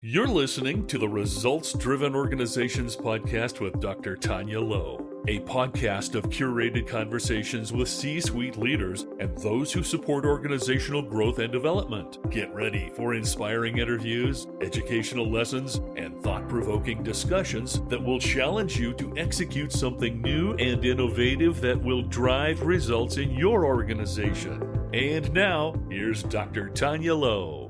You're listening to the Results Driven Organizations podcast with Dr. Tanya Lowe, a podcast of curated conversations with C-suite leaders and those who support organizational growth and development. Get ready for inspiring interviews, educational lessons, and thought-provoking discussions that will challenge you to execute something new and innovative that will drive results in your organization. And now, here's Dr. Tanya Lowe.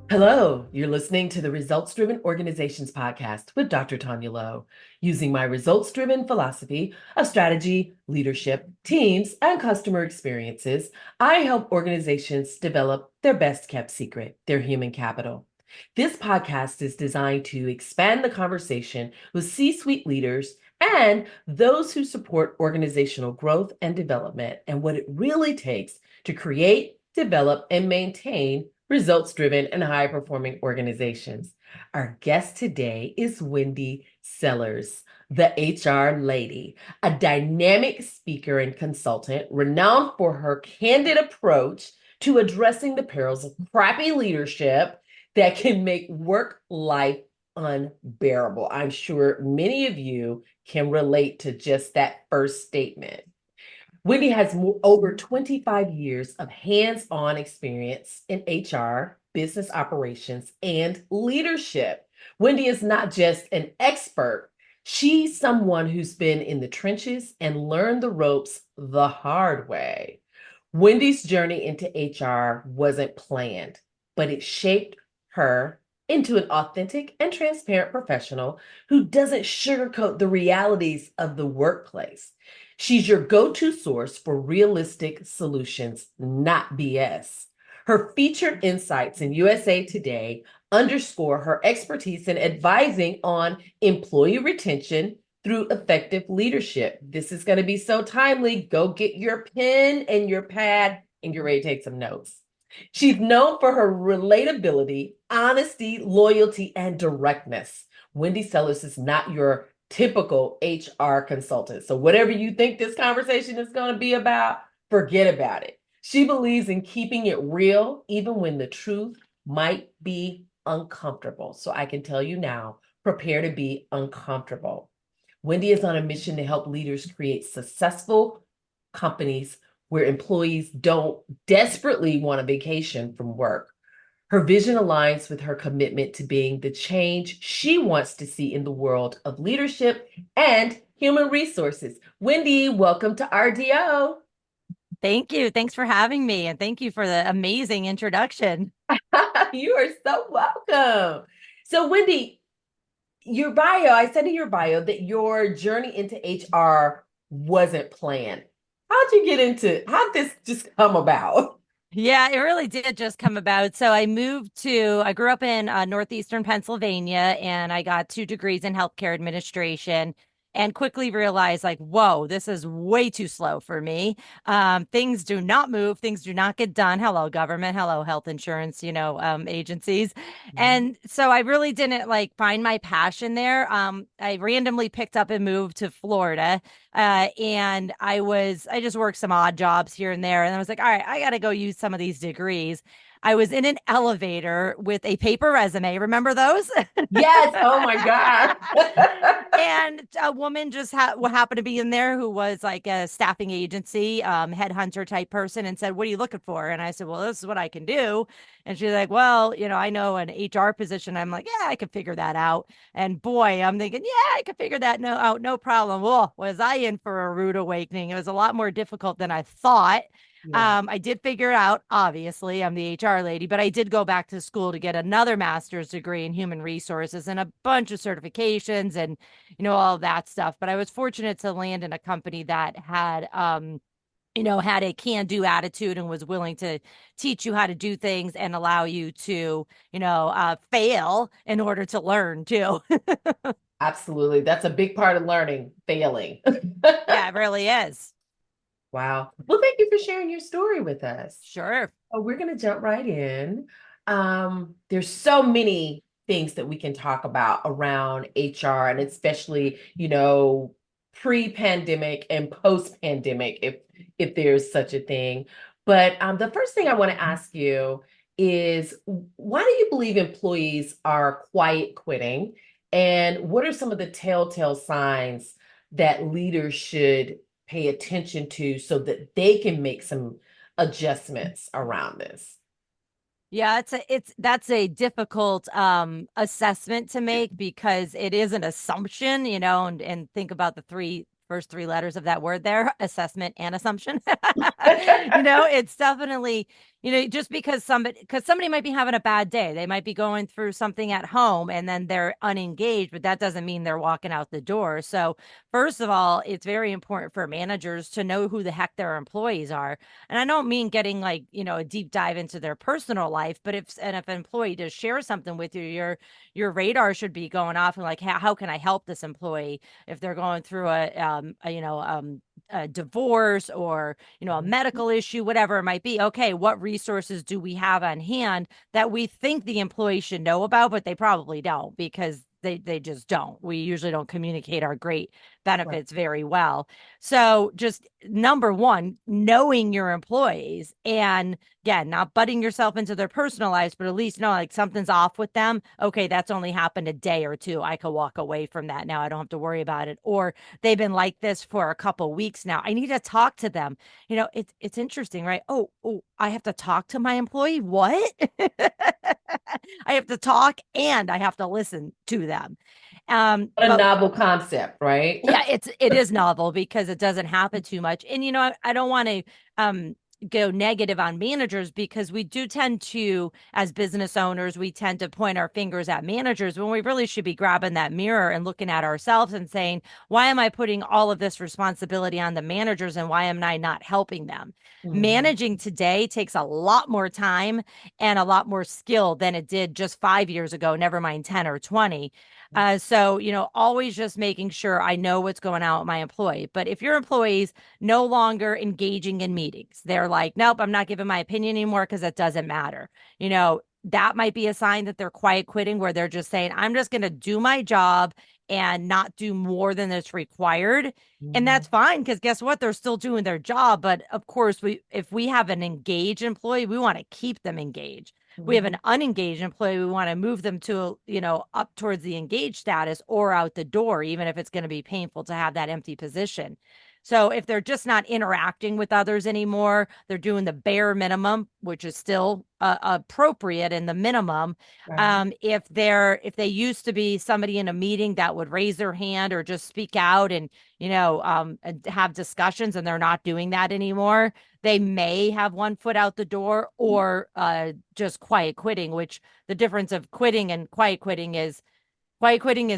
Hello, you're listening to the Results Driven Organizations podcast with Dr. Tanya Lowe. Using my results driven philosophy of strategy, leadership, teams, and customer experiences, I help organizations develop their best kept secret, their human capital. This podcast is designed to expand the conversation with C-suite leaders and those who support organizational growth and development and what it really takes to create, develop, and maintain results-driven and high-performing organizations. Our guest today is Wendy Sellers, the HR lady, a dynamic speaker and consultant renowned for her candid approach to addressing the perils of crappy leadership that can make work life unbearable. I'm sure many of you can relate to just that first statement. Wendy has over 25 years of hands-on experience in HR, business operations, and leadership. Wendy is not just an expert. She's someone who's been in the trenches and learned the ropes the hard way. Wendy's journey into HR wasn't planned, but it shaped her into an authentic and transparent professional who doesn't sugarcoat the realities of the workplace. She's your go-to source for realistic solutions, not BS. Her featured insights in USA Today underscore her expertise in advising on employee retention through effective leadership. This is going to be so timely. Go get your pen and your pad and get ready to take some notes. She's known for her relatability, honesty, loyalty, and directness. Wendy Sellers is not your typical HR consultant. So whatever you think this conversation is going to be about, forget about it. She believes in keeping it real, even when the truth might be uncomfortable. So I can tell you now, prepare to be uncomfortable. Wendy is on a mission to help leaders create successful companies where employees don't desperately want a vacation from work. Her vision aligns with her commitment to being the change she wants to see in the world of leadership and human resources. Wendy, welcome to RDO. Thank you. Thanks for having me. And thank you for the amazing introduction. You are so welcome. So Wendy, your bio, I said in your bio that your journey into HR wasn't planned. How'd this just come about? Yeah, it really did just come about. So I grew up in northeastern Pennsylvania, and I got 2 degrees in healthcare administration and quickly realized, like, whoa, this is way too slow for me. Things do not move. Things do not get done. Hello, government. Hello, health insurance, agencies. And so I really didn't find my passion there. I randomly picked up and moved to Florida. And I just worked some odd jobs here and there. And I was like, all right, I got to go use some of these degrees. I was in an elevator with a paper resume. Remember those? Yes. Oh my God. And a woman just happened to be in there who was like a staffing agency, headhunter type person, and said, "What are you looking for?" And I said, "Well, this is what I can do." And she's like, "Well, I know an HR position." I'm like, "Yeah, I can figure that out." And boy, I'm thinking, "Yeah, I can figure that out, no problem." Well, was I in for a rude awakening? It was a lot more difficult than I thought. Yeah. I did figure it out. Obviously, I'm the HR lady, but I did go back to school to get another master's degree in human resources and a bunch of certifications and, all of that stuff. But I was fortunate to land in a company that had, had a can-do attitude and was willing to teach you how to do things and allow you to, fail in order to learn too. Absolutely. That's a big part of learning, failing. Yeah, it really is. Wow. Well, thank you for sharing your story with us. Sure. We're going to jump right in. There's so many things that we can talk about around HR, and especially, pre-pandemic and post-pandemic, if there's such a thing. But the first thing I want to ask you is why do you believe employees are quiet quitting? And what are some of the telltale signs that leaders should pay attention to so that they can make some adjustments around this? Yeah, that's a difficult assessment to make because it is an assumption, and think about the first three letters of that word there, assessment and assumption. It's definitely, just because somebody might be having a bad day. They might be going through something at home and then they're unengaged, but that doesn't mean they're walking out the door. So, first of all, it's very important for managers to know who the heck their employees are. And I don't mean getting like, a deep dive into their personal life, but if an employee does share something with you, your radar should be going off and like, how can I help this employee if they're going through a divorce or, a medical issue, whatever it might be. Okay, what resources do we have on hand that we think the employee should know about, but they probably don't because they just don't. We usually don't communicate our great benefits very well. So just number one, knowing your employees and again, not butting yourself into their personal lives, but at least know like something's off with them. Okay, that's only happened a day or two. I could walk away from that now. I don't have to worry about it. Or they've been like this for a couple weeks now. I need to talk to them. It's interesting, right? Oh, I have to talk to my employee. What? I have to talk and I have to listen to them. What a novel concept, right? Yeah, it is novel because it doesn't happen too much. And I don't want to go negative on managers because we do tend to, as business owners, we tend to point our fingers at managers when we really should be grabbing that mirror and looking at ourselves and saying, why am I putting all of this responsibility on the managers and why am I not helping them? Managing today takes a lot more time and a lot more skill than it did just 5 years ago, never mind 10 or 20. So, always just making sure I know what's going on with my employee. But if your employees no longer engaging in meetings, they're like, nope, I'm not giving my opinion anymore because it doesn't matter. That might be a sign that they're quiet quitting where they're just saying, I'm just going to do my job and not do more than is required. And that's fine because guess what? They're still doing their job. But of course, if we have an engaged employee, we want to keep them engaged. We have an unengaged employee, we want to move them to, up towards the engaged status or out the door, even if it's going to be painful to have that empty position. So if they're just not interacting with others anymore, they're doing the bare minimum, which is still appropriate in the minimum. Right. If they used to be somebody in a meeting that would raise their hand or just speak out and and have discussions, and they're not doing that anymore, they may have one foot out the door or just quiet quitting. Which the difference of quitting and quiet quitting is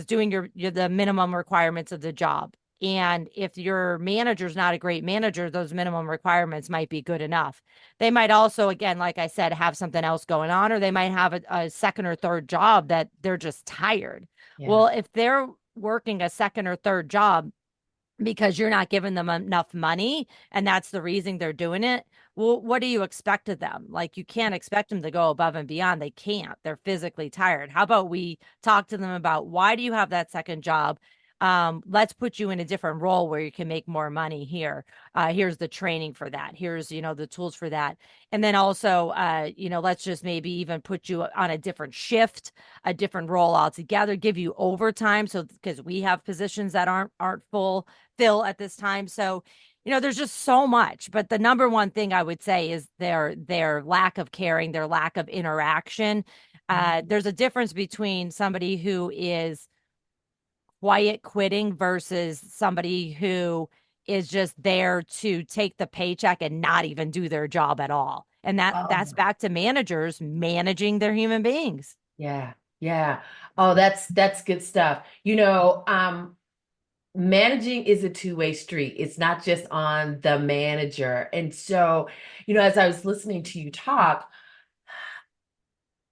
doing the minimum requirements of the job. And if your manager's not a great manager, those minimum requirements might be good enough. They might also, again, like I said, have something else going on, or they might have a second or third job that they're just tired. Yeah. Well, if they're working a second or third job because you're not giving them enough money and that's the reason they're doing it, well, what do you expect of them? Like, you can't expect them to go above and beyond. They can't. They're physically tired. How about we talk to them about why do you have that second job? Let's put you in a different role where you can make more money here. Here's the training for that. Here's, the tools for that. And then also, let's just maybe even put you on a different shift, a different role altogether, give you overtime. So, because we have positions that aren't fill at this time. So, there's just so much, but the number one thing I would say is their lack of caring, their lack of interaction. There's a difference between somebody who is quiet quitting versus somebody who is just there to take the paycheck and not even do their job at all. And that's back to managers managing their human beings. Yeah. Yeah. Oh, that's good stuff. Managing is a two-way street. It's not just on the manager. And so, as I was listening to you talk,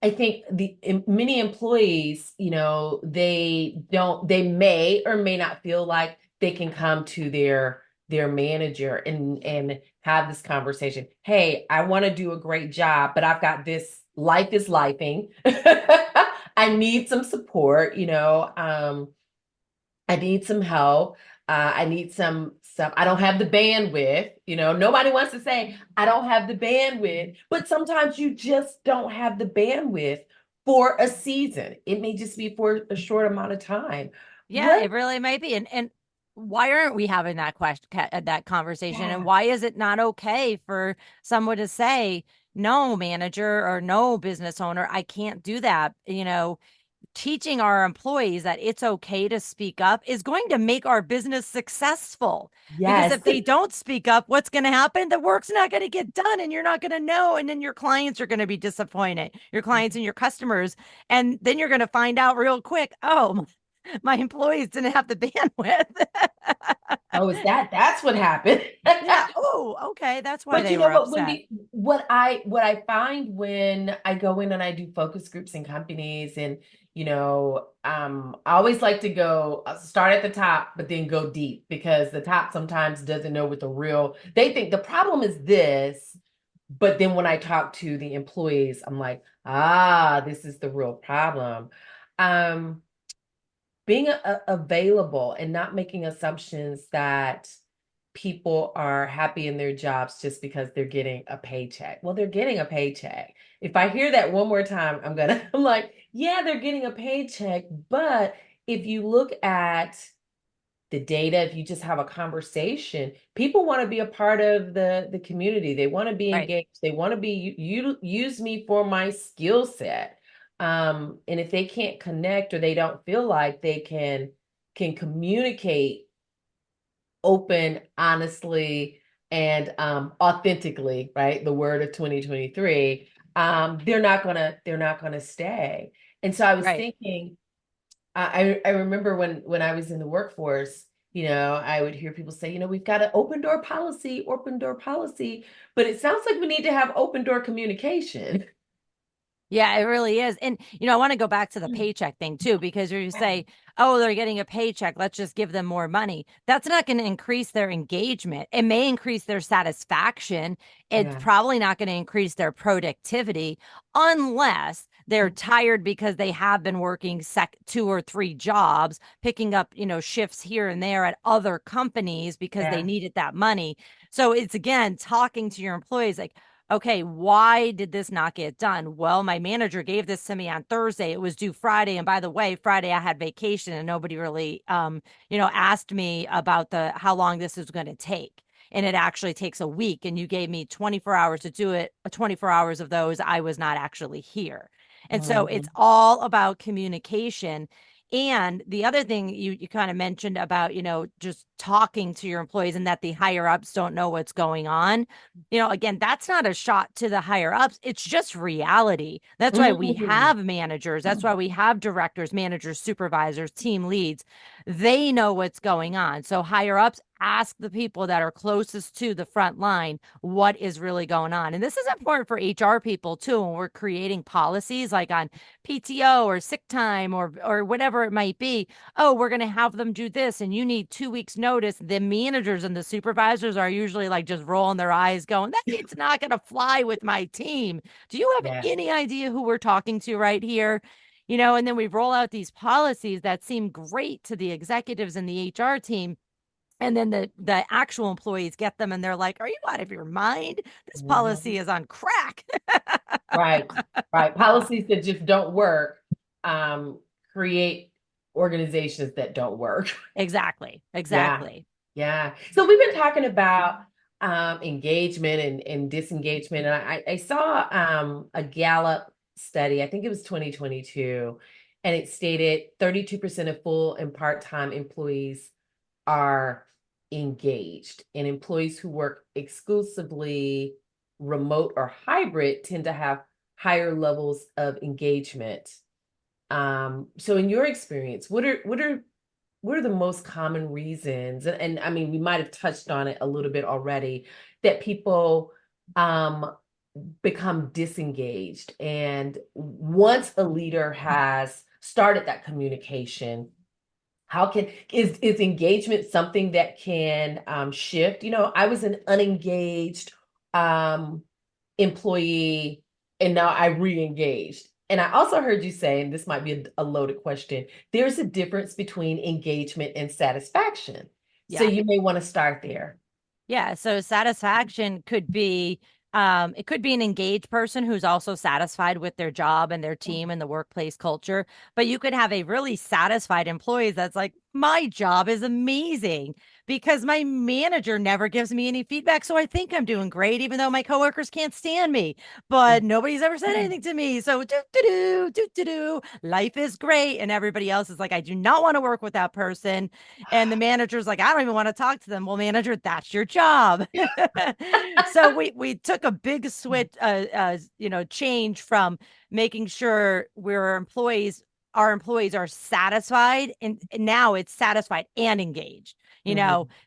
I think many employees, they may or may not feel like they can come to their manager and have this conversation. Hey, I want to do a great job, but I've got this, life is lifing. I need some support, I need some help. I need some stuff. I don't have the bandwidth. Nobody wants to say, I don't have the bandwidth, but sometimes you just don't have the bandwidth for a season. It may just be for a short amount of time. Yeah, What? it really might be. And why aren't we having that that conversation? And Yeah. why is it not okay for someone to say, no, manager or no business owner, I can't do that? Teaching our employees that it's okay to speak up is going to make our business successful. Because Yes. if they don't speak up, what's going to happen? The work's not going to get done and you're not going to know. And then your clients are going to be disappointed, your clients and your customers. And then you're going to find out real quick, oh, my employees didn't have the bandwidth. Oh, that's what happened. Yeah. Oh, okay. That's why But they you know were what, upset. Wendy, what I find when I go in and I do focus groups in companies, and I always like to go start at the top, but then go deep, because the top sometimes doesn't know what they think the problem is this, but then when I talk to the employees, I'm like, this is the real problem. Um, Being available and not making assumptions that people are happy in their jobs just because they're getting a paycheck. Well, they're getting a paycheck. If I hear that one more time, I'm like, yeah, they're getting a paycheck. But if you look at the data, if you just have a conversation, people want to be a part of the community. They want to be Right. engaged. They want to be use me for my skill set. And if they can't connect, or they don't feel like they can communicate open, honestly, and authentically, right? The word of 2023. They're not gonna stay. And so I was Right. thinking, I remember when I was in the workforce, I would hear people say, we've got an open door policy, but it sounds like we need to have open door communication. Yeah, it really is. And, I want to go back to the paycheck thing too, because you say, oh, they're getting a paycheck, let's just give them more money. That's not going to increase their engagement. It may increase their satisfaction. It's Yeah. probably not going to increase their productivity unless they're tired because they have been working 2 or 3 jobs, picking up, shifts here and there at other companies because they Yeah. needed that money. So it's, again, talking to your employees like, okay, why did this not get done? Well, my manager gave this to me on Thursday. It was due Friday. And by the way, Friday I had vacation and nobody really, asked me about how long this is going to take. And it actually takes a week. And you gave me 24 hours to do it. 24 hours of those, I was not actually here. And so it's Mhm. all about communication. And the other thing you kind of mentioned about, just talking to your employees and that the higher ups don't know what's going on. Again, that's not a shot to the higher ups. It's just reality. That's why we Mhm. have managers. That's why we have directors, managers, supervisors, team leads. They know what's going on. So higher ups, ask the people that are closest to the front line what is really going on. And this is important for HR people too when we're creating policies like on PTO or sick time or whatever it might be. Oh, we're going to have them do this and you need 2 weeks notice. The managers and the supervisors are usually like just rolling their eyes going, it's not going to fly with my team. Do you have Yeah. any idea who we're talking to right here? And then we roll out these policies that seem great to the executives and the HR team. And then the actual employees get them and they're like, are you out of your mind? This policy Mhm. is on crack. Right. Right. Policies that just don't work, um, create organizations that don't work. Exactly. Yeah. Exactly. Yeah. So we've been talking about engagement and disengagement. And I saw a Gallup study, I think it was 2022, and it stated 32% of full and part-time employees are engaged, and employees who work exclusively remote or hybrid tend to have higher levels of engagement. So in your experience, what are the most common reasons? And I mean, we might have touched on it a little bit already, that people um, become disengaged. And once a leader has started that communication, how is engagement something that can shift? I was an unengaged um, employee, and now I re-engaged. And I also heard you say, and this might be a loaded question, there's a difference between engagement and satisfaction. So you may want to start there. Yeah. So satisfaction could be, it could be an engaged person who's also satisfied with their job and their team and the workplace culture. But you could have a really satisfied employee that's like, my job is amazing because my manager never gives me any feedback. So I think I'm doing great, even though my coworkers can't stand me, but nobody's ever said anything to me. So life is great. And everybody else is like, I do not want to work with that person. And the manager's like, I don't even want to talk to them. Well, manager, that's your job. So we took a big switch, change from making sure our employees are satisfied, and now it's satisfied and engaged.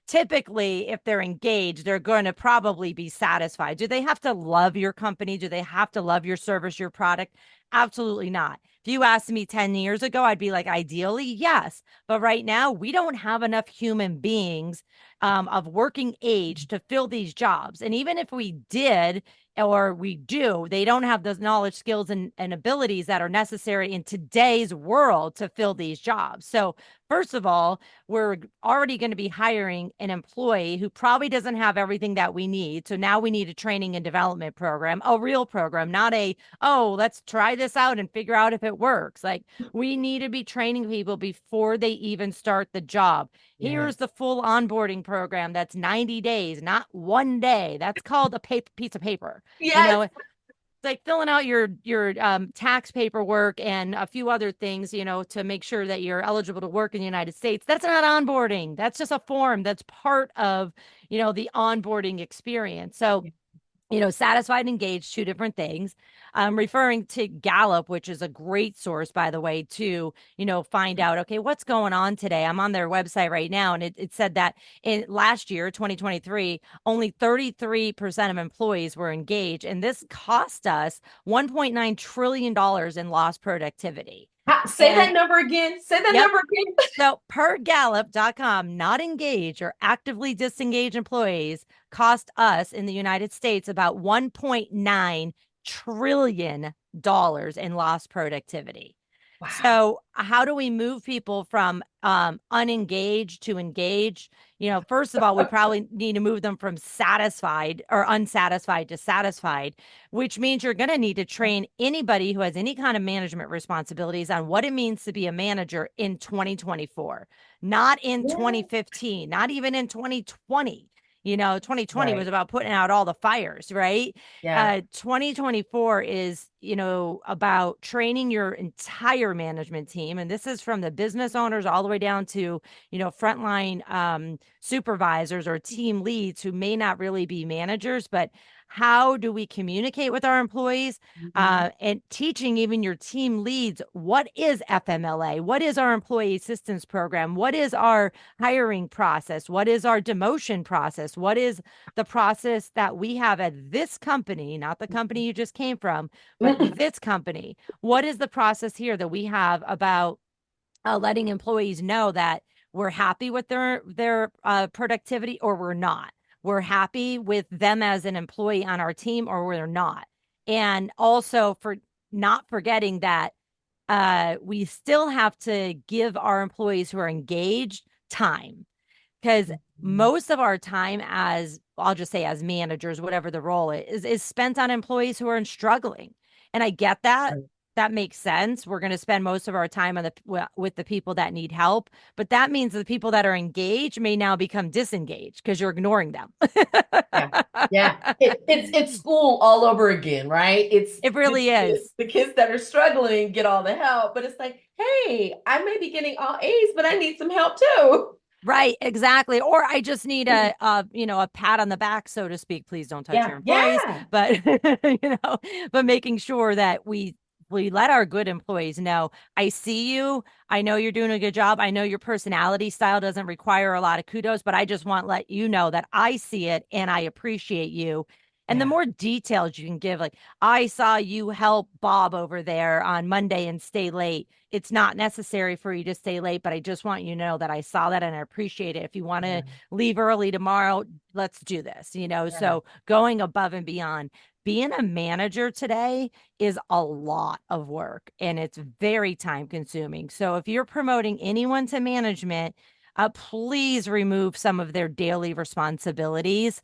Typically, if they're engaged, they're going to probably be satisfied. Do they have to love your company? Do they have to love your service, your product? Absolutely not. If you asked me 10 years ago, I'd be like, ideally, yes. But right now, we don't have enough human beings of working age to fill these jobs. And even if we did, or we do, they don't have those knowledge, skills, and abilities that are necessary in today's world to fill these jobs. So first of all, we're already going to be hiring an employee who probably doesn't have everything that we need. So now we need a training and development program, a real program, not let's try this out and figure out if it works. Like, we need to be training people before they even start the job. Here's the full onboarding program. That's 90 days, not 1 day. That's called a piece of paper. Yes. It's like filling out your tax paperwork and a few other things, to make sure that you're eligible to work in the United States. That's not onboarding. That's just a form. That's part of, the onboarding experience. So, satisfied and engaged, two different things. I'm referring to Gallup, which is a great source, by the way, to, find out, okay, what's going on today? I'm on their website right now. And it said that in last year, 2023, only 33% of employees were engaged. And this cost us $1.9 trillion in lost productivity. Say that number again. So per Gallup.com, not engaged or actively disengaged employees cost us in the United States about $1.9 trillion in lost productivity. Wow. So how do we move people from unengaged to engaged? First of all, we probably need to move them from satisfied or unsatisfied to satisfied, which means you're going to need to train anybody who has any kind of management responsibilities on what it means to be a manager in 2024, not in 2015, not even in 2020. 2020 was about putting out all the fires, right? 2024 is, about training your entire management team. And this is from the business owners all the way down to, frontline supervisors or team leads who may not really be managers, but how do we communicate with our employees, and teaching even your team leads, what is FMLA? What is our employee assistance program? What is our hiring process? What is our demotion process? What is the process that we have at this company, not the company you just came from, but this company? What is the process here that we have about letting employees know that we're happy with their productivity or we're not? We're happy with them as an employee on our team or we're not. And also for not forgetting that we still have to give our employees who are engaged time, because most of our time I'll just say as managers, whatever the role is spent on employees who are struggling. And I get that. Right. That makes sense. We're going to spend most of our time with the people that need help, but that means the people that are engaged may now become disengaged because you're ignoring them. Yeah. It's school all over again, right? It really is. The kids that are struggling get all the help, but it's like, hey, I may be getting all A's, but I need some help too. Right, exactly. Or I just need a pat on the back, so to speak. Please don't touch your employees. But but making sure that we let our good employees know, I see you. I know you're doing a good job. I know your personality style doesn't require a lot of kudos, but I just want to let you know that I see it and I appreciate you. And the more details you can give, like, I saw you help Bob over there on Monday and stay late. It's not necessary for you to stay late, but I just want you to know that I saw that and I appreciate it. If you want to leave early tomorrow, let's do this, So going above and beyond. Being a manager today is a lot of work and it's very time consuming. So if you're promoting anyone to management, please remove some of their daily responsibilities,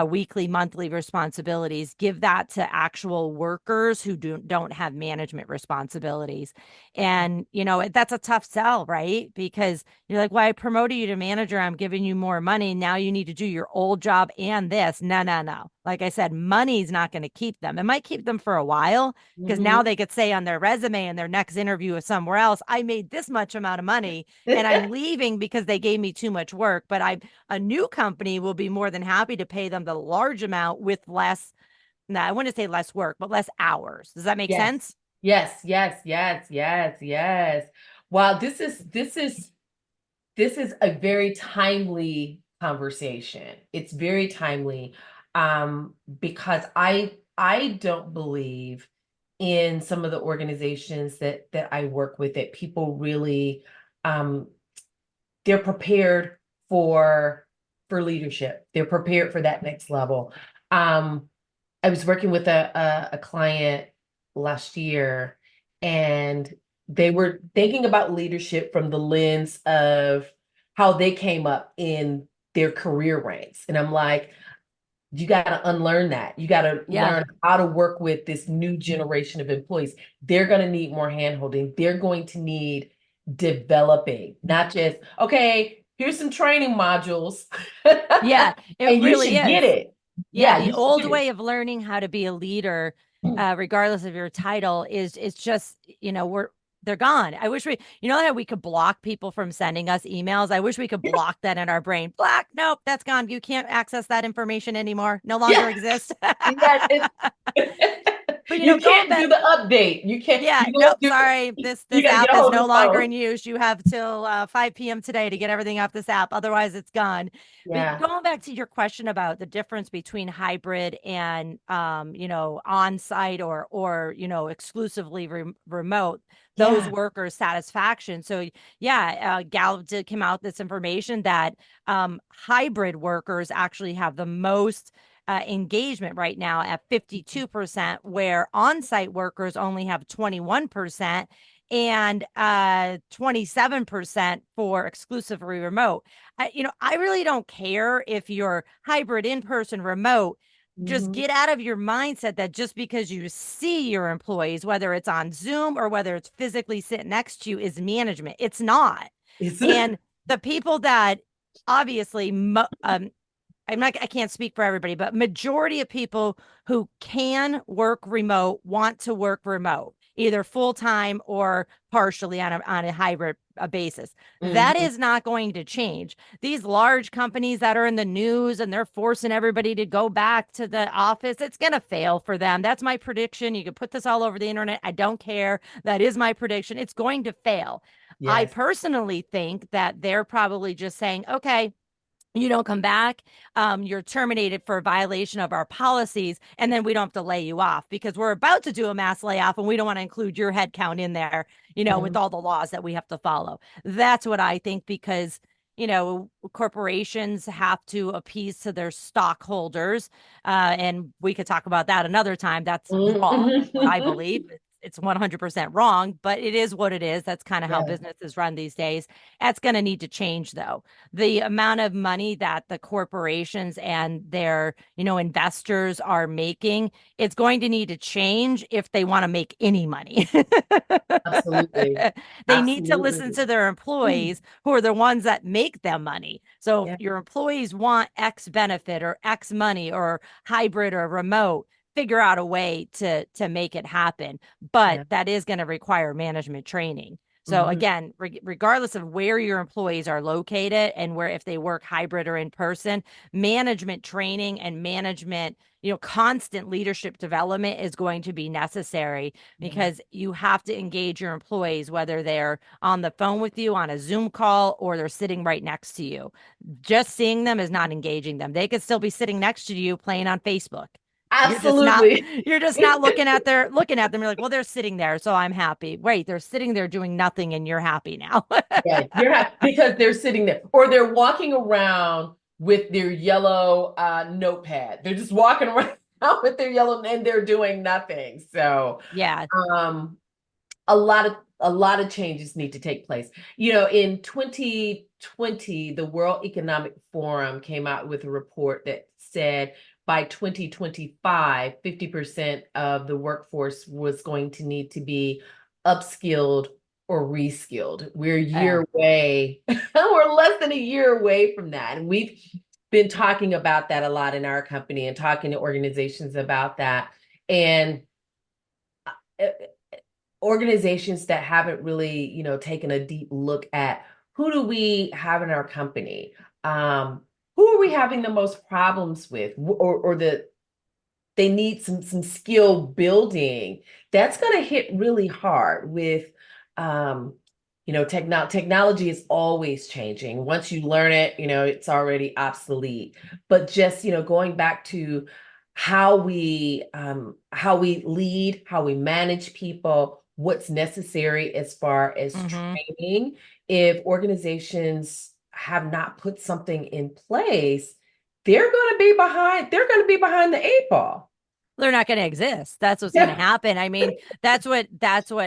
weekly, monthly responsibilities. Give that to actual workers who don't have management responsibilities. And, that's a tough sell, right? Because you're like, well, I promoted you to manager. I'm giving you more money. Now you need to do your old job and this. No, no, no. Like I said, money's not going to keep them. It might keep them for a while because now they could say on their resume and their next interview with somewhere else, I made this much amount of money and I'm leaving because they gave me too much work. But a new company will be more than happy to pay them the large amount with less. No, I wouldn't say less work, but less hours. Does that make Yes. sense? Yes, yes, yes, yes, yes. Wow, this is a very timely conversation. It's very timely, because I don't believe in some of the organizations that I work with that people really, um, they're prepared for leadership. They're prepared for that next level. I was working with a client last year, and they were thinking about leadership from the lens of how they came up in their career ranks. And I'm like, you got to unlearn that. You got to Yeah. learn how to work with this new generation of employees. They're going to need more handholding. They're going to need developing, not just, okay, here's some training modules. Yeah, it And you really should get is. it. Yeah, Yeah, the you should old get it. way of learning how to be a leader, regardless of your title, is it's just, they're gone. I wish how we could block people from sending us emails. I wish we could block that in our brain. Block, nope, that's gone. You can't access that information anymore. No longer Yeah, exists. yeah. But You going can't do back, the update. You can't. yeah, You nope, don't do. sorry. This You this got to app get a is hold of no the longer phone. in use. You have till 5 p.m. today to get everything off this app. Otherwise, it's gone. But Yeah. going back to your question about the difference between hybrid and on-site or exclusively remote, those Yeah. workers' satisfaction. So yeah, Gallup did come out this information that hybrid workers actually have the most engagement right now at 52%, where on-site workers only have 21% and 27% for exclusively remote. I really don't care if you're hybrid, in-person, remote. Just Mhm. get out of your mindset that just because you see your employees, whether it's on Zoom or whether it's physically sitting next to you, is management. It's not. It's And the people that obviously I can't speak for everybody, but majority of people who can work remote want to work remote, either full time or partially on a hybrid basis. That Mhm. is not going to change. These large companies that are in the news and they're forcing everybody to go back to the office, it's going to fail for them. That's my prediction. You can put this all over the internet. I don't care. That is my prediction. It's going to fail. I Yes. personally think that they're probably just saying, okay, you don't come back, you're terminated for a violation of our policies, and then we don't have to lay you off because we're about to do a mass layoff and we don't want to include your head count in there, with Mhm. all the laws that we have to follow. That's what I think, because corporations have to appease to their stockholders, and we could talk about that another time. That's wrong, is what I Mhm. believe. It's 100% wrong, but it is what it is. That's kind of how Yeah. businesses run these days. That's going to need to change, though. The amount of money that the corporations and their investors are making, it's going to need to change if they want to make any money. Absolutely. They need to listen Absolutely. to their employees, who are the ones that make them money. So if Yeah. your employees want X benefit or X money or hybrid or remote, figure out a way to make it happen. But Yeah. that is going to require management training. So Mhm. again, regardless of where your employees are located and where, if they work hybrid or in person, management training and management, constant leadership development is going to be necessary, Yeah. because you have to engage your employees, whether they're on the phone with you on a Zoom call or they're sitting right next to you. Just seeing them is not engaging them. They could still be sitting next to you playing on Facebook. You're just not Absolutely. you're just not looking at them. You're like, well, they're sitting there, so I'm happy. Wait, they're sitting there doing nothing and you're happy now. Yeah, you're happy because they're sitting there, or they're walking around with their yellow notepad. They're just walking around with their yellow, and they're doing nothing. So, Yeah. um, a lot of changes need to take place. In 2020, the World Economic Forum came out with a report that said by 2025, 50% of the workforce was going to need to be upskilled or reskilled. We're a year away. We're less than a year away from that. And we've been talking about that a lot in our company and talking to organizations about that. And uh, organizations that haven't really, taken a deep look at who do we have in our company? Who are we having the most problems with, or they need some skill building? That's going to hit really hard with, technology is always changing. Once you learn it, it's already obsolete. But just, going back to how we lead, how we manage people, what's necessary as far as training. If organizations have not put something in place, they're going to be behind. They're going to be behind the eight ball. They're not going to exist. That's what's going to happen. I mean, that's what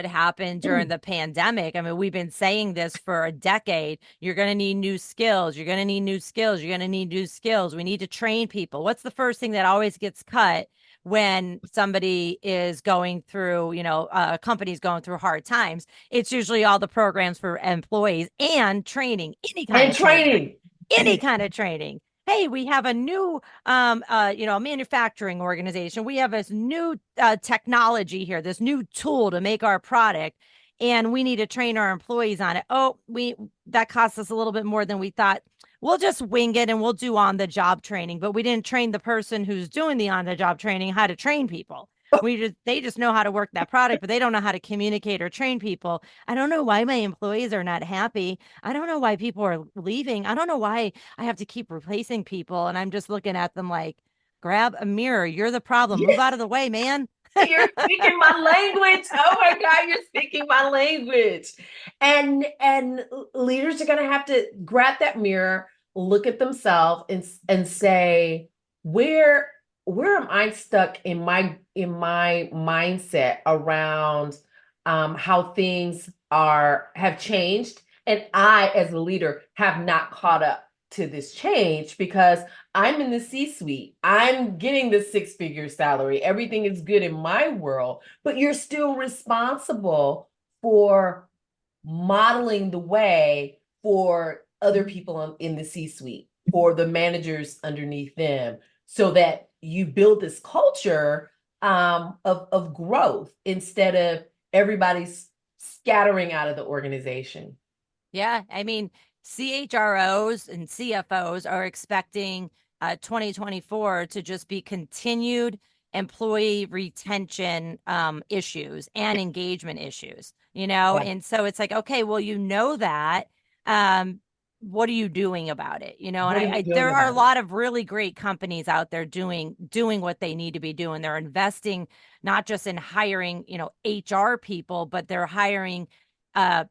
happened during the pandemic. I mean, we've been saying this for a decade. You're going to need new skills. You're going to need new skills. You're going to need new skills. We need to train people. What's the first thing that always gets cut when somebody is going through, a company's going through hard times? It's usually all the programs for employees and training, any kind of training. Hey, we have a new, manufacturing organization. We have this new technology here, this new tool to make our product, and we need to train our employees on it. Oh, that costs us a little bit more than we thought. We'll just wing it and we'll do on-the-job training, but we didn't train the person who's doing the on-the-job training how to train people. They just know how to work that product, but they don't know how to communicate or train people. I don't know why my employees are not happy. I don't know why people are leaving. I don't know why I have to keep replacing people. And I'm just looking at them like, grab a mirror. You're the problem. Move out of the way, man. You're speaking my language. Oh my God, you're speaking my language. And leaders are going to have to grab that mirror, look at themselves and say, where am I stuck in my mindset around how things have changed, and I as a leader have not caught up to this change because I'm in the C-suite. I'm getting the six-figure salary. Everything is good in my world, but you're still responsible for modeling the way for other people in the C-suite, for the managers underneath them, so that you build this culture of growth instead of everybody's scattering out of the organization. Yeah, I mean, CHROs and CFOs are expecting 2024 to just be continued employee retention issues and engagement issues, Yeah. And so it's like, okay, well, that. What are you doing about it? There are a lot of really great companies out there doing what they need to be doing. They're investing not just in hiring, HR people, but they're hiring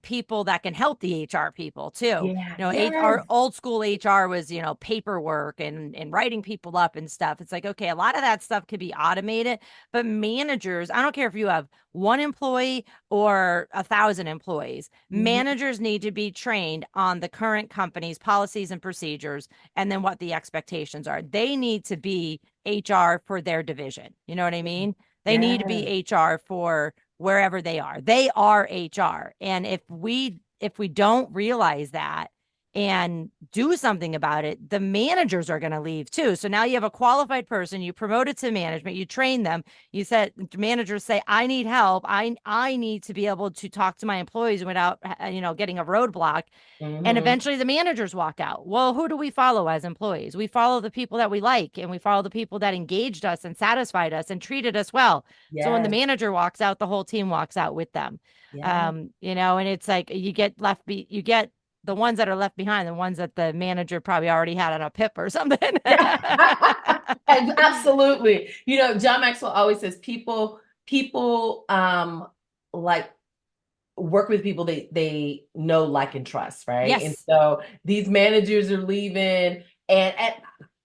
people that can help the HR people too. Our old school HR was, paperwork and writing people up and stuff. It's like, okay, a lot of that stuff could be automated, but managers, I don't care if you have one employee or 1,000 employees, managers need to be trained on the current company's policies and procedures, and then what the expectations are. They need to be HR for their division. You know what I mean? They need to be HR for wherever they are. They are HR. And if we don't realize that and do something about it, the managers are going to leave too. So now you have a qualified person, you promote it to management, you train them. You said managers say, I need help. I need to be able to talk to my employees without, getting a roadblock. And eventually the managers walk out. Well, who do we follow as employees? We follow the people that we like, and we follow the people that engaged us and satisfied us and treated us well. So when the manager walks out, the whole team walks out with them. And it's like you get the ones that are left behind, the ones that the manager probably already had on a PIP or something. Absolutely. John Maxwell always says people like work with people they know, like, and trust, right? Yes. And so these managers are leaving, and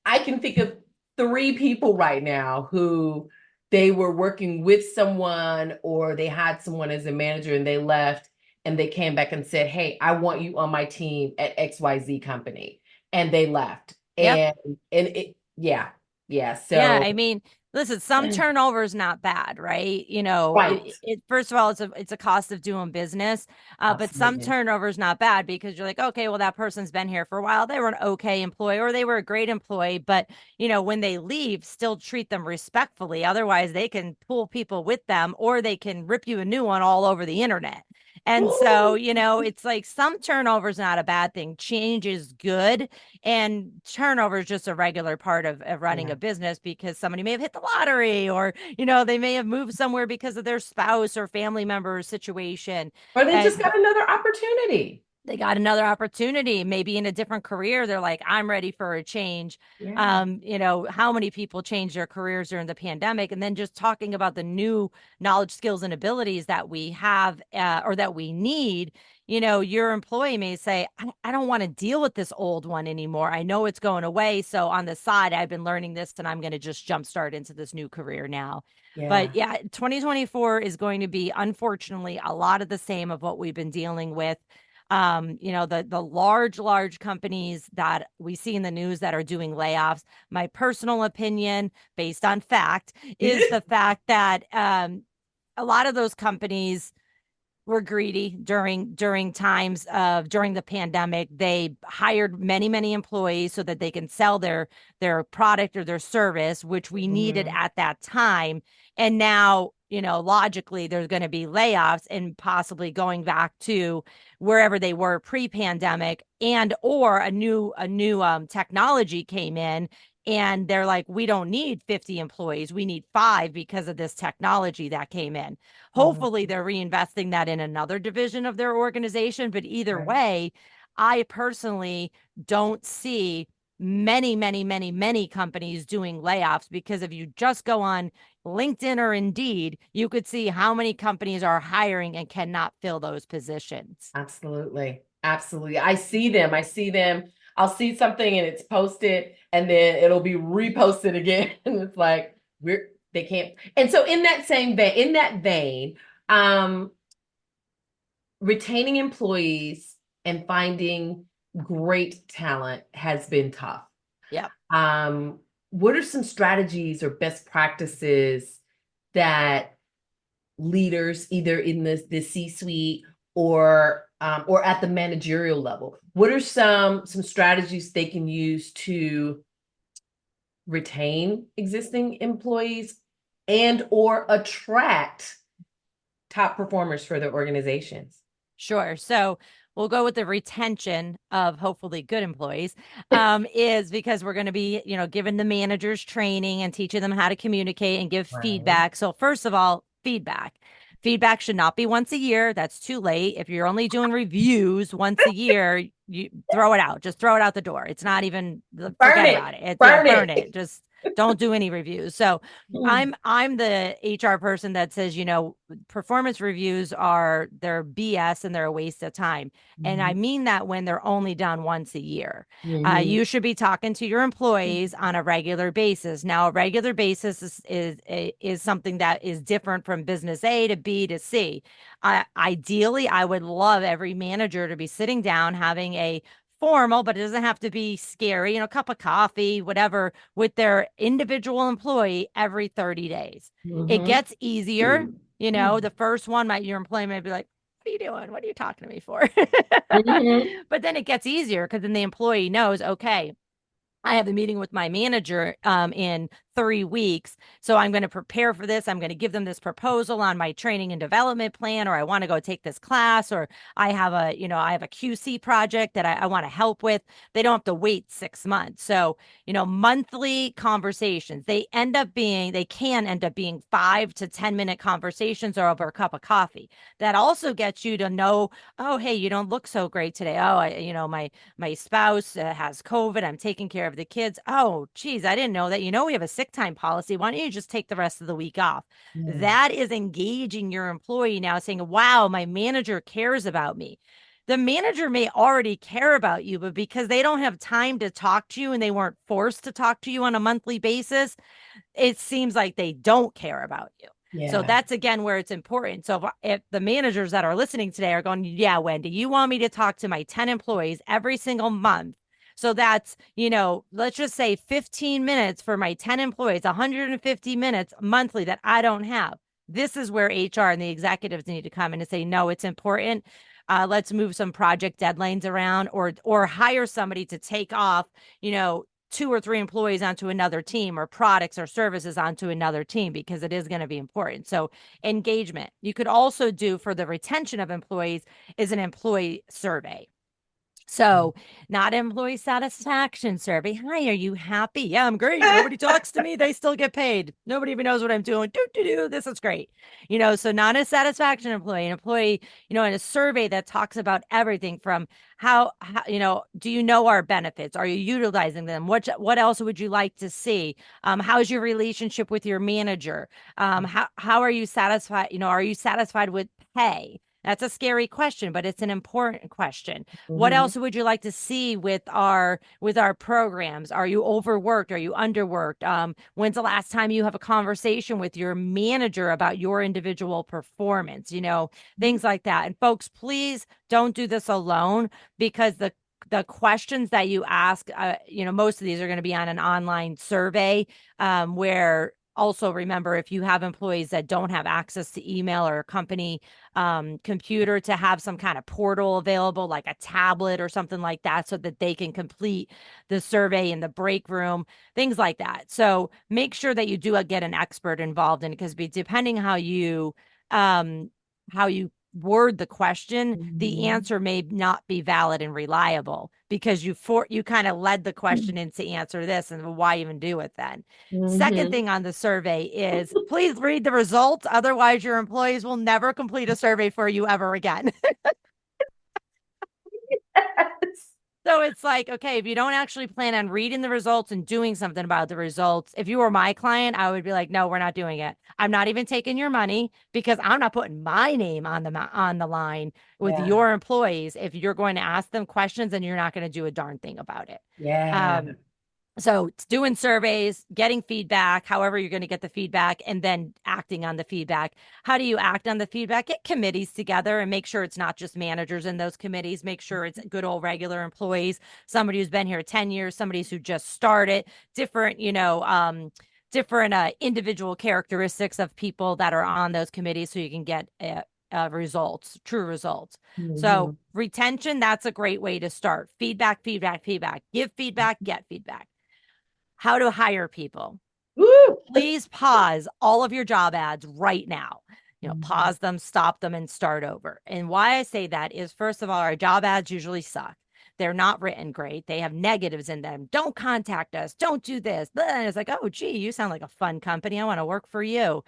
I can think of 3 people right now who they were working with someone or they had someone as a manager and they left and they came back and said, hey, I want you on my team at XYZ company. And they left. Yep. And it, yeah, yeah. Yeah, So, I mean, listen, some turnover is not bad, right? right. First of all, it's a cost of doing business. But some Absolutely. turnover is not bad because you're like, okay, well, that person's been here for a while. They were an okay employee or they were a great employee, but when they leave, still treat them respectfully. Otherwise, they can pull people with them or they can rip you a new one all over the internet. And so, it's like some turnover is not a bad thing. Change is good. And turnover is just a regular part of running Yeah. a business because somebody may have hit the lottery or, they may have moved somewhere because of their spouse or family member situation. Or they just And got another opportunity. they got another opportunity, maybe in a different career. They're like, I'm ready for a change. Yeah. How many people changed their careers during the pandemic? And then just talking about the new knowledge, skills, and abilities that we have or that we need. Your employee may say, I don't want to deal with this old one anymore. I know it's going away. So on the side, I've been learning this and I'm going to just jumpstart into this new career now. But Yeah. yeah, 2024 is going to be, unfortunately, a lot of the same of what we've been dealing with. The large companies that we see in the news that are doing layoffs. My personal opinion, based on fact, is the fact that a lot of those companies were greedy during times of during the pandemic. They hired many employees so that they can sell their product or their service, which we needed Mhm. at that time. And now, logically, there's going to be layoffs and possibly going back to wherever they were pre-pandemic, and or a new technology came in and they're like, we don't need 50 employees, we need 5 because of this technology that came in. Hopefully Mhm. they're reinvesting that in another division of their organization. But either Right. way, I personally don't see many companies doing layoffs, because if you just go on LinkedIn or Indeed, you could see how many companies are hiring and cannot fill those positions. Absolutely. Absolutely. I see them. I see them. I'll see something and it's posted and then it'll be reposted again. And it's like they can't. And so in that vein, um, retaining employees and finding great talent has been tough. Yep. Um, what are some strategies or best practices that leaders, either in the C-suite or at the managerial level, what are some strategies they can use to retain existing employees and or attract top performers for their organizations? Sure. So we'll go with the retention of hopefully good employees, is because we're going to be, giving the managers training and teaching them how to communicate and give Right. feedback. So first of all, feedback. Feedback should not be once a year. That's too late. If you're only doing reviews once a year, you throw it out. Just throw it out the door. It's not even, Burn forget it. about it. Yeah, Burn burn it. it. Just don't do any reviews. So I'm the HR person that says, performance reviews they're BS and they're a waste of time. And I Mhm. mean that when they're only done once a year. Mhm. You should be talking to your employees on a regular basis. Now, a regular basis is something that is different from business A to B to C. Ideally, I would love every manager to be sitting down having a formal, but it doesn't have to be scary, cup of coffee, whatever, with their individual employee every 30 days. It Mhm. gets easier. The first one, your employee may be like, what are you doing? What are you talking to me for? Mhm. But then it gets easier because then the employee knows, okay, I have a meeting with my manager in 3 weeks. So I'm going to prepare for this. I'm going to give them this proposal on my training and development plan, or I want to go take this class, or I have a QC project that I want to help with. They don't have to wait 6 months. So, monthly conversations, they can end up being 5 to 10 minute conversations or over a cup of coffee. That also gets you to know, oh, hey, you don't look so great today. Oh, my spouse has COVID. I'm taking care of the kids. Oh, geez, I didn't know that. We have a sick time policy. Why don't you just take the rest of the week off? Yeah. That is engaging your employee now, saying, wow, my manager cares about me. the manager may already care about you, but because they don't have time to talk to you and they weren't forced to talk to you on a monthly basis, it seems like they don't care about you. So that's again where it's important. So if the managers that are listening today are going, yeah, Wendy, you want me to talk to my 10 employees every single month. So that's, let's just say 15 minutes for my 10 employees, 150 minutes monthly that I don't have. This is where HR and the executives need to come in and say, no, it's important. Let's move some project deadlines around or hire somebody to take off, 2 or 3 employees onto another team or products or services onto another team, because it is going to be important. So engagement. You could also do for the retention of employees is an employee survey. So not employee satisfaction survey. Hi, are you happy? Yeah, I'm great. Nobody talks to me. They still get paid. Nobody even knows what I'm doing. This is great. So not a satisfaction employee, an employee, in a survey that talks about everything from how do you know our benefits? Are you utilizing them? What else would you like to see? How's your relationship with your manager? How are you satisfied? Are you satisfied with pay? That's a scary question, but it's an important question. What else would you like to see with our programs? Are you overworked? Are you underworked? When's the last time you have a conversation with your manager about your individual performance? Things like that. And folks, please don't do this alone, because the questions that you ask, most of these are going to be on an online survey, where also remember, if you have employees that don't have access to email or a company computer, to have some kind of portal available, like a tablet or something like that, so that they can complete the survey in the break room, things like that. So make sure that you do get an expert involved in it, because depending how you word the question, the answer may not be valid and reliable, because you kind of led the question into answer this, and why even do it then? Second thing on the survey is, please read the results. Otherwise, your employees will never complete a survey for you ever again. So it's like, okay, if you don't actually plan on reading the results and doing something about the results, if you were my client, I would be like, no, we're not doing it. I'm not even taking your money, because I'm not putting my name on the line with your employees if you're going to ask them questions and you're not going to do a darn thing about it. So it's doing surveys, getting feedback, however you're going to get the feedback, and then acting on the feedback. How do you act on the feedback? Get committees together and make sure it's not just managers in those committees. Make sure it's good old regular employees, somebody who's been here 10 years, somebody who just started, different, different individual characteristics of people that are on those committees, so you can get results, true results. So retention, that's a great way to start. Feedback. Give feedback, get feedback. How to hire people. Please pause all of your job ads right now. Pause them, stop them, and start over. And why I say that is, first of all, our job ads usually suck. They're not written great. They have negatives in them. Don't contact us. Don't do this. And it's like, oh, gee, you sound like a fun company. I want to work for you.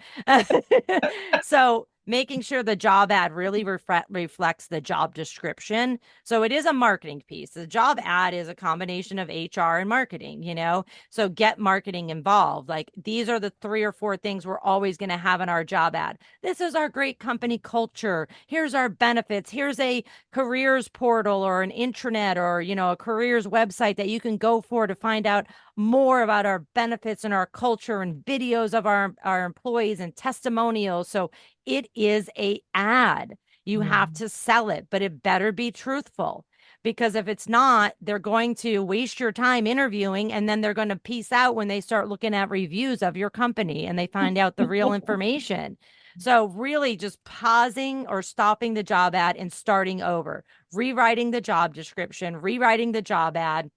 So making sure the job ad really reflects the job description. So it is a marketing piece. The job ad is a combination of HR and marketing, so get marketing involved. Like, these are the 3 or 4 things we're always going to have in our job ad. This is our great company culture. Here's our benefits. Here's a careers portal or an intranet or, a careers website that you can go for to find out more about our benefits and our culture, and videos of our employees and testimonials. So it is a ad. You have to sell it, but it better be truthful, because if it's not, they're going to waste your time interviewing, and then they're going to peace out when they start looking at reviews of your company and they find out the real information. So really just pausing or stopping the job ad and starting over, rewriting the job description, rewriting the job ad.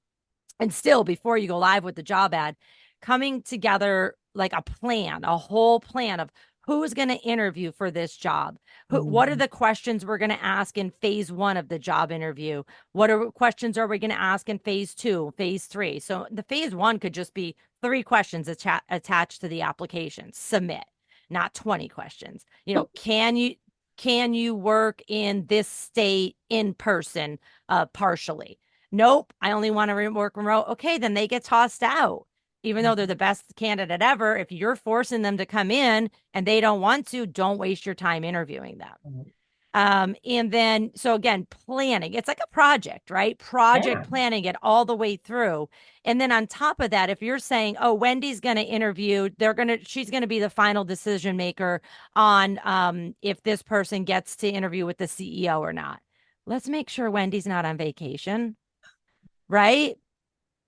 And still, before you go live with the job ad, coming together like a plan, a whole plan of who's going to interview for this job. What are the questions we're going to ask in phase 1 of the job interview? Questions are we going to ask in phase 2, phase 3? So the phase 1 could just be 3 questions attached to the application. Submit, not 20 questions. Can you work in this state in person partially? Nope, I only want to work remote. Okay, then they get tossed out. Even though they're the best candidate ever, if you're forcing them to come in and they don't want to, don't waste your time interviewing them. And then, so again, planning, it's like a project, right? Yeah. Project planning it all the way through. And then on top of that, if you're saying, oh, Wendy's going to interview, she's going to be the final decision maker on if this person gets to interview with the CEO or not. Let's make sure Wendy's not on vacation, right?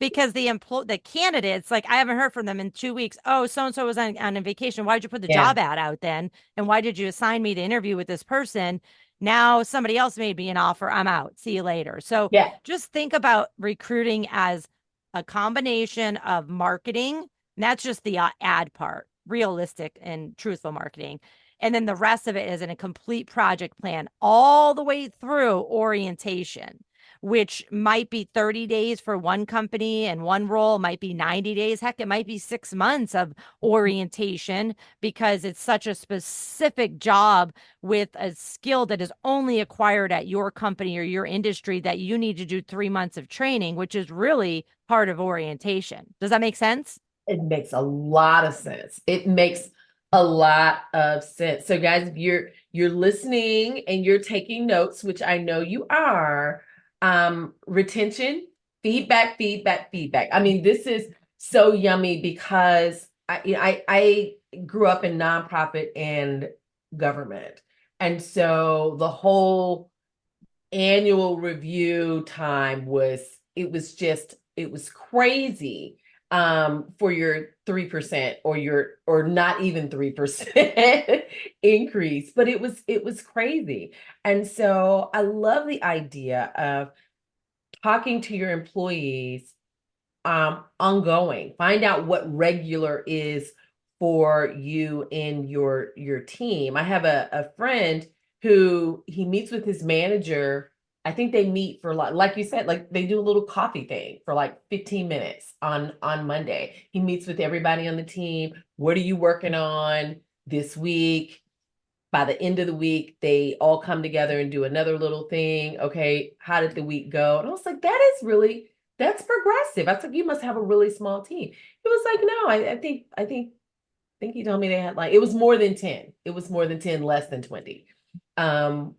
Because the candidates, like I haven't heard from them in 2 weeks. Oh, so and so was on a vacation. Why did you put the Yeah. job ad out then? And why did you assign me to interview with this person? Now somebody else made me an offer. I'm out. See you later. So Yeah. just think about recruiting as a combination of marketing. And that's just the ad part, realistic and truthful marketing. And then the rest of it is in a complete project plan all the way through orientation, which might be 30 days for one company and one role, might be 90 days. Heck, it might be 6 months of orientation because it's such a specific job with a skill that is only acquired at your company or your industry that you need to do 3 months of training, which is really part of orientation. Does that make sense? It makes a lot of sense. It makes a lot of sense. So guys, if you're listening and you're taking notes, which I know you are, retention, feedback, feedback, feedback. I mean, this is so yummy because I grew up in nonprofit and government. And so the whole annual review time it was crazy for your 3% or not even 3% increase, but it was crazy. And so I love the idea of talking to your employees ongoing. Find out what regular is for you and your team. I have a friend who he meets with his manager. I think they meet for like you said, like they do a little coffee thing for like 15 minutes on Monday. He meets with everybody on the team. What are you working on this week? By the end of the week, they all come together and do another little thing. Okay, how did the week go? And I was like, that's progressive. I was like, you must have a really small team. He was like, no, I think he told me they had like it was more than 10. It was more than 10, less than 20. Um,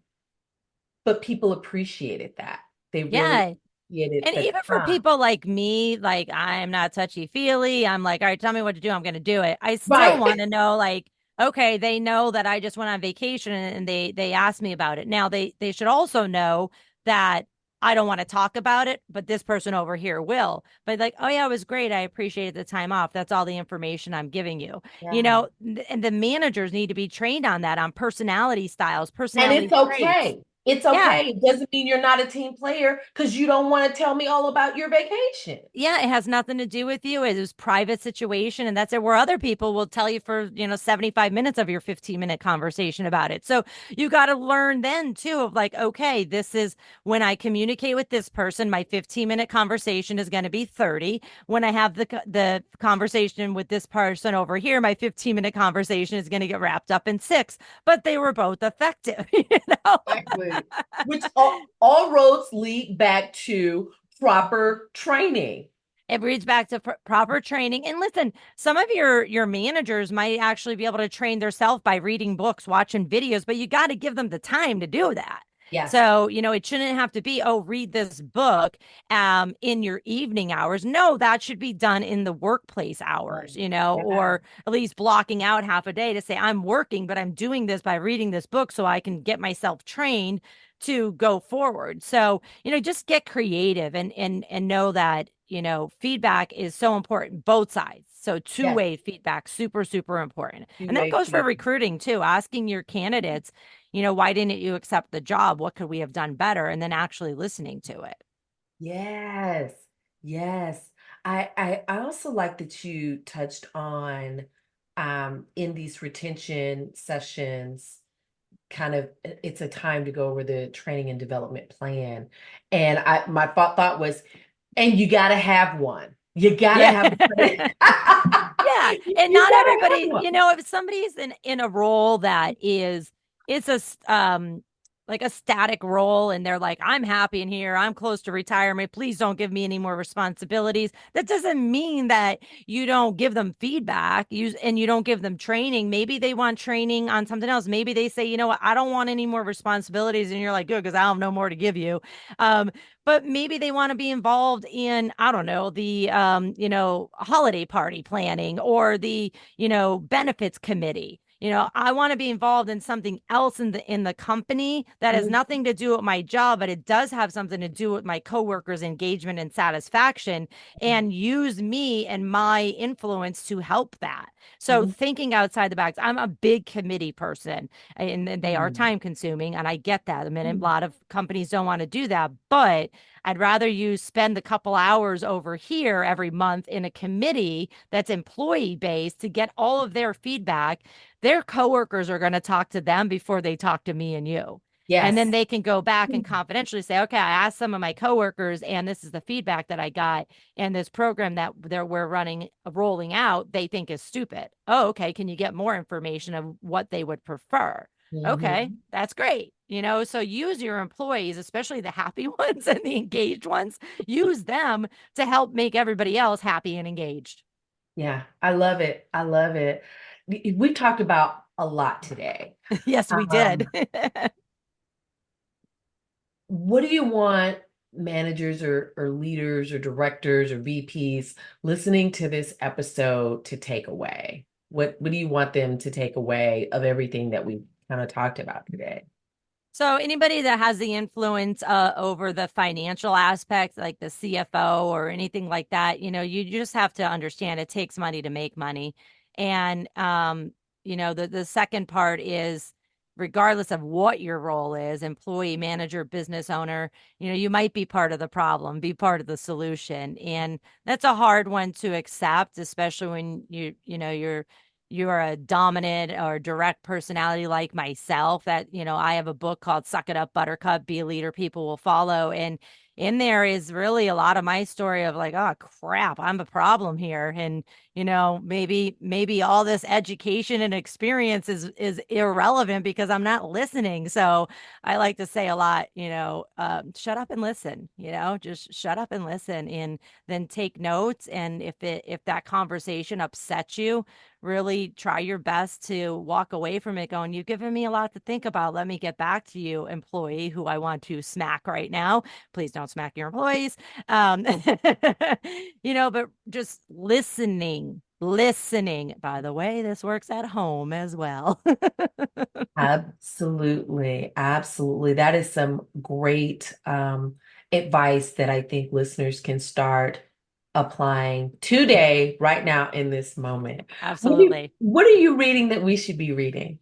but people appreciated that. They really Yeah. appreciated And the even for time. people like me, like I'm not touchy feely. I'm like, all right, tell me what to do. I'm going to do it. I still Right. want to know, like, okay, they know that I just went on vacation and they asked me about it. Now they should also know that I don't want to talk about it, but this person over here will. But like, oh yeah, it was great. I appreciated the time off. That's all the information I'm giving you. Yeah. And the managers need to be trained on that, on personality styles, And it's personality traits. okay. It's Yeah. okay. It doesn't mean you're not a team player because you don't want to tell me all about your vacation. Yeah, it has nothing to do with you. It was private situation, and that's it. Where other people will tell you for 75 minutes of your 15-minute conversation about it. So you got to learn then too of like, okay, this is when I communicate with this person, my 15-minute conversation is going to be 30. When I have the conversation with this person over here, my 15-minute conversation is going to get wrapped up in 6. But they were both effective, you know. Exactly. Which all roads lead back to proper training. It reads back to proper training. And listen, some of your managers might actually be able to train themselves by reading books, watching videos, but you got to give them the time to do that. Yes. So, it shouldn't have to be, oh, read this book in your evening hours. No, that should be done in the workplace hours, Yeah. or at least blocking out half a day to say, I'm working, but I'm doing this by reading this book so I can get myself trained to go forward. So, just get creative and know that, feedback is so important, both sides. So Yes. two-way feedback, super, super important. And that Two-way goes for feedback. recruiting too, asking your candidates, why didn't you accept the job? What could we have done better? And then actually listening to it. Yes. Yes. I also like that you touched on in these retention sessions, kind of it's a time to go over the training and development plan. And my thought was, and you gotta have one. You gotta Yeah. have Yeah. And you not gotta have everybody, one. if somebody's in a role that is, it's a like a static role and they're like, I'm happy in here, I'm close to retirement, please don't give me any more responsibilities, that doesn't mean that you don't give them feedback and you don't give them training. Maybe they want training on something else. Maybe they say, you know what, I don't want any more responsibilities, and you're like, good, because I have no more to give you. But maybe they want to be involved in, I don't know, the holiday party planning or the benefits committee. I want to be involved in something else in the company that has nothing to do with my job, but it does have something to do with my coworkers' engagement and satisfaction, and use me and my influence to help that. So thinking outside the box, I'm a big committee person, and they are time consuming, and I get that. I mean, a lot of companies don't want to do that, but I'd rather you spend a couple hours over here every month in a committee that's employee based to get all of their feedback. Their coworkers are going to talk to them before they talk to me and you. And then Yes. they can go back and confidentially say, okay, I asked some of my coworkers, and this is the feedback that I got. And this program that we're rolling out, they think is stupid. Oh, okay. Can you get more information of what they would prefer? Okay, that's great. So use your employees, especially the happy ones and the engaged ones, use them to help make everybody else happy and engaged. Yeah, I love it. I love it. We've talked about a lot today. Yes, we did. What do you want managers or leaders or directors or VPs listening to this episode to take away? What do you want them to take away of everything that we kind of talked about today? So anybody that has the influence over the financial aspect, like the CFO or anything like that, you just have to understand it takes money to make money. And, the second part is, regardless of what your role is, employee, manager, business owner, you might be part of the problem, be part of the solution. And that's a hard one to accept, especially when you're a dominant or direct personality like myself. That I have a book called Suck It Up Buttercup, Be a Leader People Will Follow, and in there is really a lot of my story of like, oh crap, I'm a problem here. And maybe all this education and experience is irrelevant because I'm not listening. So I like to say a lot, shut up and listen. Just shut up and listen, and then take notes. And if that conversation upsets you, really try your best to walk away from it going, you've given me a lot to think about, let me get back to you, employee who I want to smack right now. Please don't smack your employees. But just listening. By the way, this works at home as well. Absolutely. Absolutely. That is some great advice that I think listeners can start applying today, right now, in this moment. Absolutely. What are you reading that we should be reading?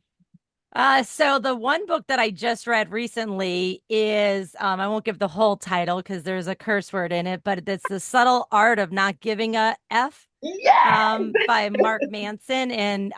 So the one book that I just read recently is, I won't give the whole title because there's a curse word in it, but it's The Subtle Art of Not Giving a F, Yeah. by Mark Manson. And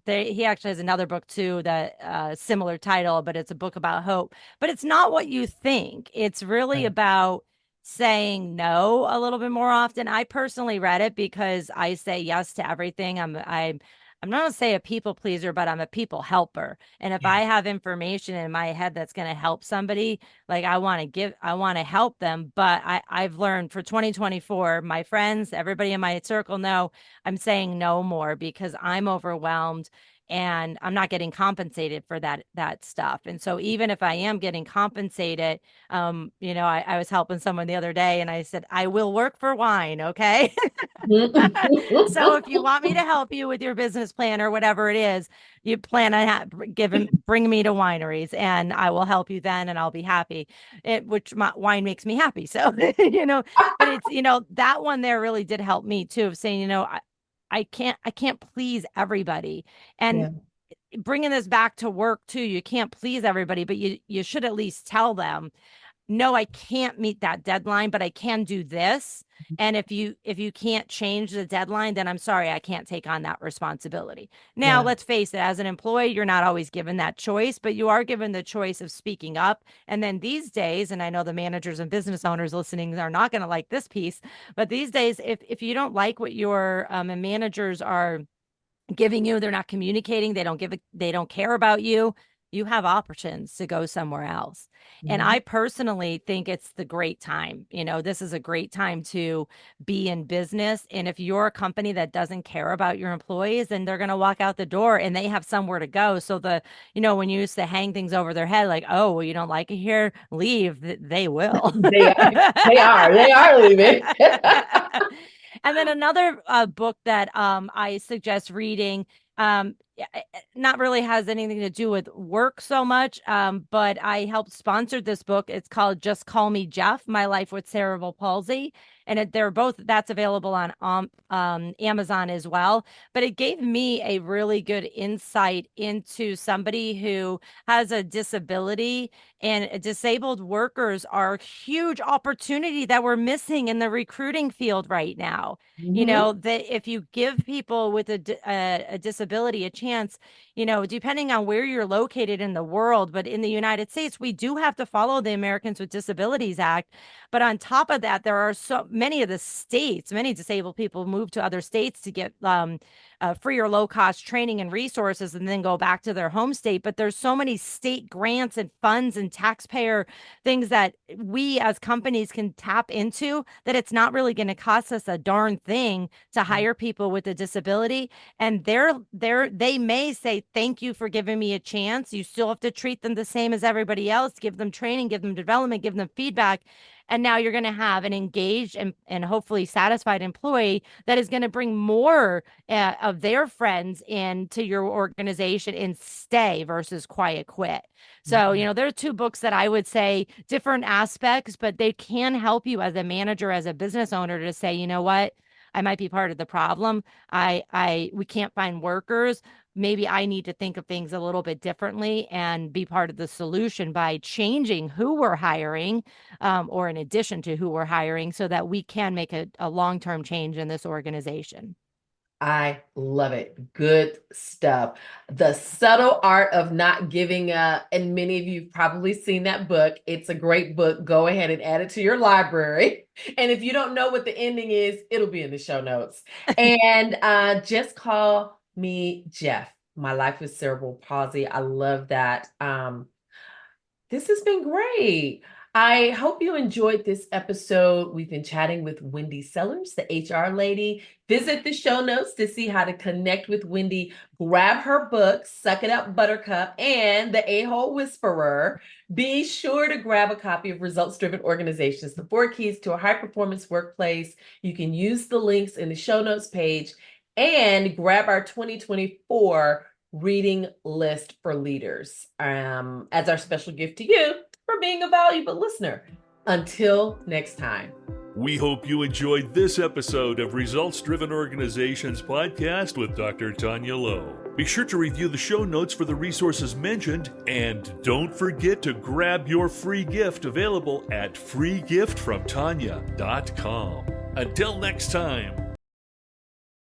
he actually has another book too, that similar title, but it's a book about hope. But it's not what you think. It's really about saying no a little bit more often. I personally read it because I say yes to everything. I'm not going to say a people pleaser, but I'm a people helper. And if I have information in my head that's going to help somebody, like I want to help them. But I've learned for 2024, my friends, everybody in my circle know I'm saying no more because I'm overwhelmed and I'm not getting compensated for that stuff. And so even if I am getting compensated, I was helping someone the other day and I said, I will work for wine. Okay. So if you want me to help you with your business plan or whatever it is, you plan on bring me to wineries and I will help you then and I'll be happy. Which my wine makes me happy. So, but it's, that one there really did help me too, of saying, I can't please everybody. And Yeah. bringing this back to work too, you can't please everybody, but you should at least tell them, no, I can't meet that deadline, but I can do this. And if you can't change the deadline, then I'm sorry, I can't take on that responsibility. Now, Yeah. let's face it, as an employee, you're not always given that choice, but you are given the choice of speaking up. And then these days, and I know the managers and business owners listening are not going to like this piece, but these days, if you don't like what your managers are giving you, they're not communicating, they don't care about you, you have options to go somewhere else. And Mhm. I personally think it's the great time. This is a great time to be in business. And if you're a company that doesn't care about your employees, then they're going to walk out the door and they have somewhere to go. So when you used to hang things over their head, like, oh, well, you don't like it here, leave, they will. They are leaving. And then another book that I suggest reading, not really has anything to do with work so much, but I helped sponsor this book. It's called Just Call Me Jeff, My Life with Cerebral Palsy. And that's available on Amazon as well. But it gave me a really good insight into somebody who has a disability, and disabled workers are a huge opportunity that we're missing in the recruiting field right now. Mhm. That if you give people with a disability a chance, depending on where you're located in the world, but in the United States, we do have to follow the Americans with Disabilities Act. But on top of that, there are so many of the states, many disabled people move to other states to get free or low cost training and resources and then go back to their home state. But there's so many state grants and funds and taxpayer things that we as companies can tap into that it's not really going to cost us a darn thing to hire people with a disability. And they may say, thank you for giving me a chance. You still have to treat them the same as everybody else, give them training, give them development, give them feedback. And now you're going to have an engaged and hopefully satisfied employee that is going to bring more of their friends into your organization and stay versus quiet quit. So, there are two books that I would say different aspects, but they can help you as a manager, as a business owner to say, you know what? I might be part of the problem. We can't find workers. Maybe I need to think of things a little bit differently and be part of the solution by changing who we're hiring, or in addition to who we're hiring, so that we can make a long-term change in this organization. I love it. Good stuff. The Subtle Art of Not Giving Up. And many of you have probably seen that book. It's a great book. Go ahead and add it to your library. And if you don't know what the ending is, it'll be in the show notes. And Just Call Me Jeff, My Life with Cerebral Palsy. I love that. This has been great. I hope you enjoyed this episode. We've been chatting with Wendy Sellers, the HR lady. Visit the show notes to see how to connect with Wendy. Grab her book, Suck It Up, Buttercup, and The A-Hole Whisperer. Be sure to grab a copy of Results Driven Organizations, the 4 Keys to a High-Performance Workplace. You can use the links in the show notes page and grab our 2024 reading list for leaders as our special gift to you for being a valuable listener. Until next time. We hope you enjoyed this episode of Results Driven Organizations podcast with Dr. Tanya Lowe. Be sure to review the show notes for the resources mentioned, and don't forget to grab your free gift available at freegiftfromtanya.com. Until next time.